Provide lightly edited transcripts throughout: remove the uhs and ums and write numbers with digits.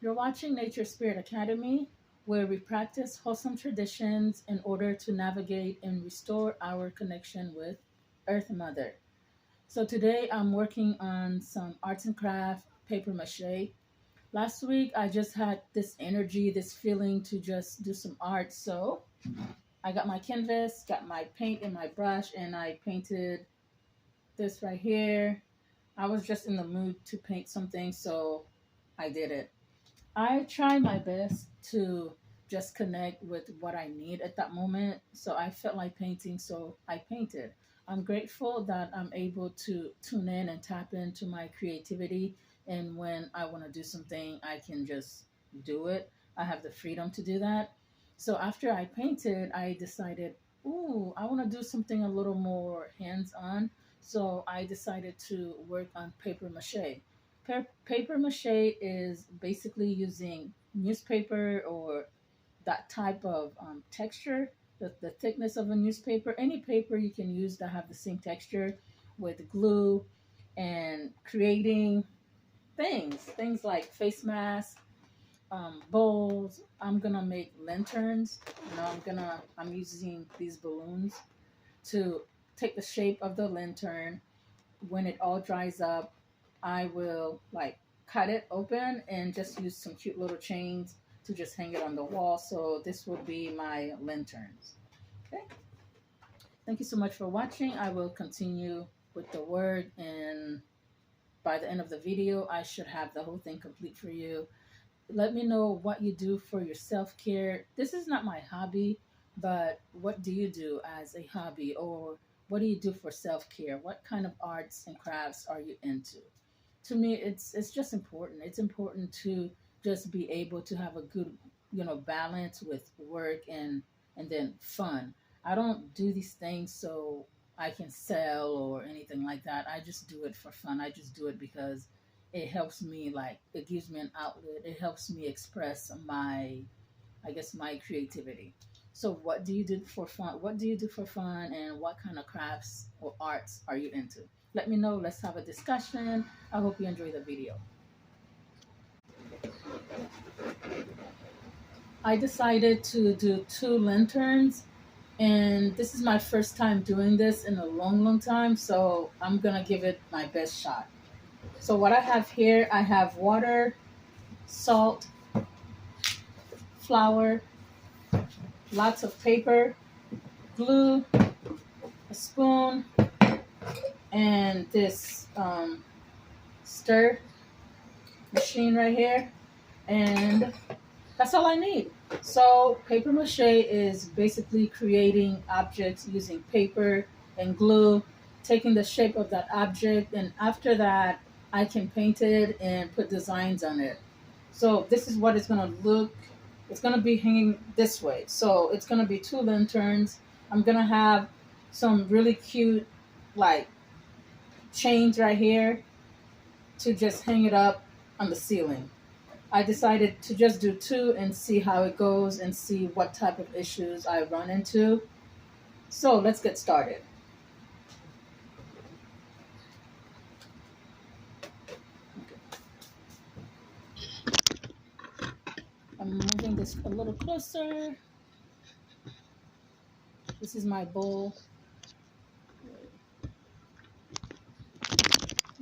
You're watching Nature Spirit Academy, where we practice wholesome traditions in order to navigate and restore our connection with Earth Mother. So today I'm working on some arts and craft paper mache. Last week I just had this energy, this feeling to just do some art. So I got my canvas, got my paint and my brush, and I painted this right here. I was just in the mood to paint something, so I did it. I try my best to just connect with what I need at that moment. So I felt like painting, so I painted. I'm grateful that I'm able to tune in and tap into my creativity. And when I want to do something, I can just do it. I have the freedom to do that. So after I painted, I decided, ooh, I want to do something a little more hands on. So I decided to work on paper mache. Paper mache is basically using newspaper or that type of texture, the thickness of a newspaper. Any paper you can use that have the same texture with glue and creating things like face masks, bowls. I'm gonna make lanterns. I'm using these balloons to take the shape of the lantern. When it all dries up, I will like cut it open and just use some cute little chains to just hang it on the wall. So this will be my lanterns. Okay. Thank you so much for watching. I will continue with the work, and by the end of the video, I should have the whole thing complete for you. Let me know what you do for your self-care. This is not my hobby, but what do you do as a hobby, or what do you do for self-care? What kind of arts and crafts are you into? To me, it's just important. It's important to just be able to have a good, balance with work and then fun. I don't do these things so I can sell or anything like that. I just do it for fun. I just do it because it helps me, like it gives me an outlet. It helps me express my, I guess, my creativity. So what do you do for fun? What do you do for fun, and what kind of crafts or arts are you into? Let me know. Let's have a discussion. I hope you enjoy the video. I decided to do two lanterns, and this is my first time doing this in a long time, so I'm gonna give it my best shot. So what I have here, I have water, salt, flour, lots of paper, glue, a spoon, and this stir machine right here, and that's all I need. So paper mache is basically creating objects using paper and glue, taking the shape of that object, and after that, I can paint it and put designs on it. So this is what it's gonna look. It's gonna be hanging this way. So it's gonna be two lanterns. I'm gonna have some really cute, like, chains right here to just hang it up on the ceiling. I decided to just do two and see how it goes and see what type of issues I run into. So let's get started. I'm moving this a little closer. This is my bowl.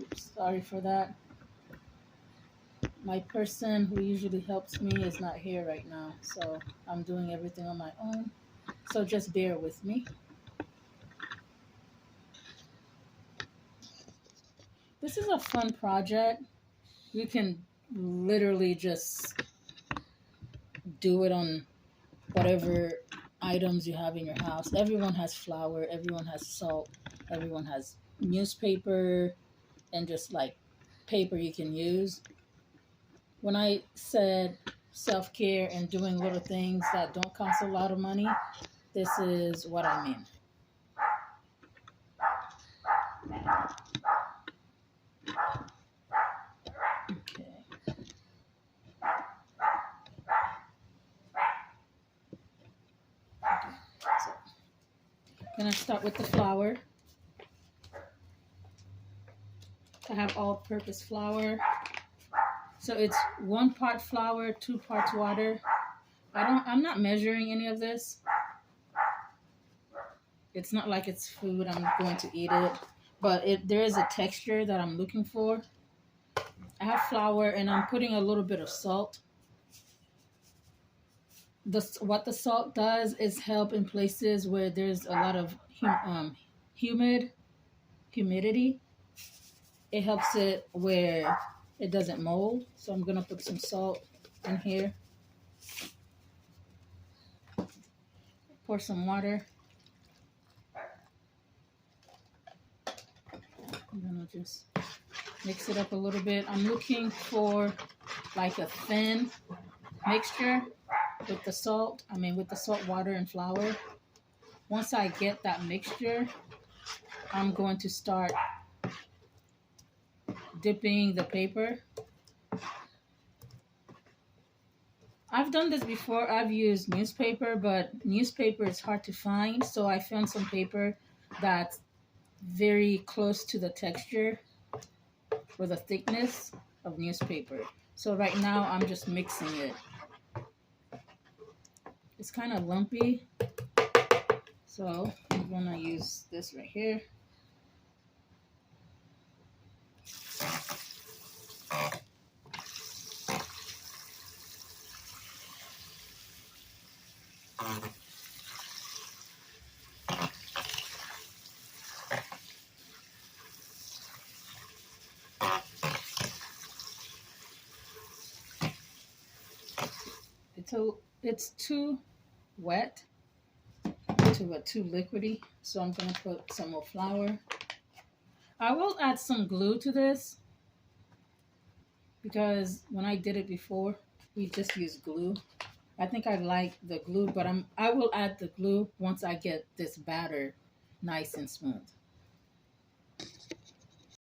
Oops, sorry for that. My person who usually helps me is not here right now, so I'm doing everything on my own. So just bear with me. This is a fun project. You can literally just do it on whatever items you have in your house. Everyone has flour, everyone has salt, everyone has newspaper, and just like paper you can use. When I said self care and doing little things that don't cost a lot of money, this is what I mean. Okay. So, gonna start with the flour. I have all purpose flour. So it's 1 part flour, 2 parts water. I'm not measuring any of this. It's not like it's food. I'm going to eat it. But there is a texture that I'm looking for. I have flour and I'm putting a little bit of salt. What the salt does is help in places where there's a lot of humidity. It helps it where it doesn't mold. So I'm gonna put some salt in here. Pour some water. I'm gonna just mix it up a little bit. I'm looking for like a thin mixture with the salt. With the salt, water, and flour. Once I get that mixture, I'm going to start dipping the paper. I've done this before. I've used newspaper, but newspaper is hard to find. So I found some paper that's very close to the texture or the thickness of newspaper. So right now I'm just mixing it. It's kind of lumpy. So I'm gonna use this right here. It's too wet, too liquidy, so I'm gonna put some more flour. I will add some glue to this because when I did it before, we just used glue. I think I like the glue, but I will add the glue once I get this batter nice and smooth.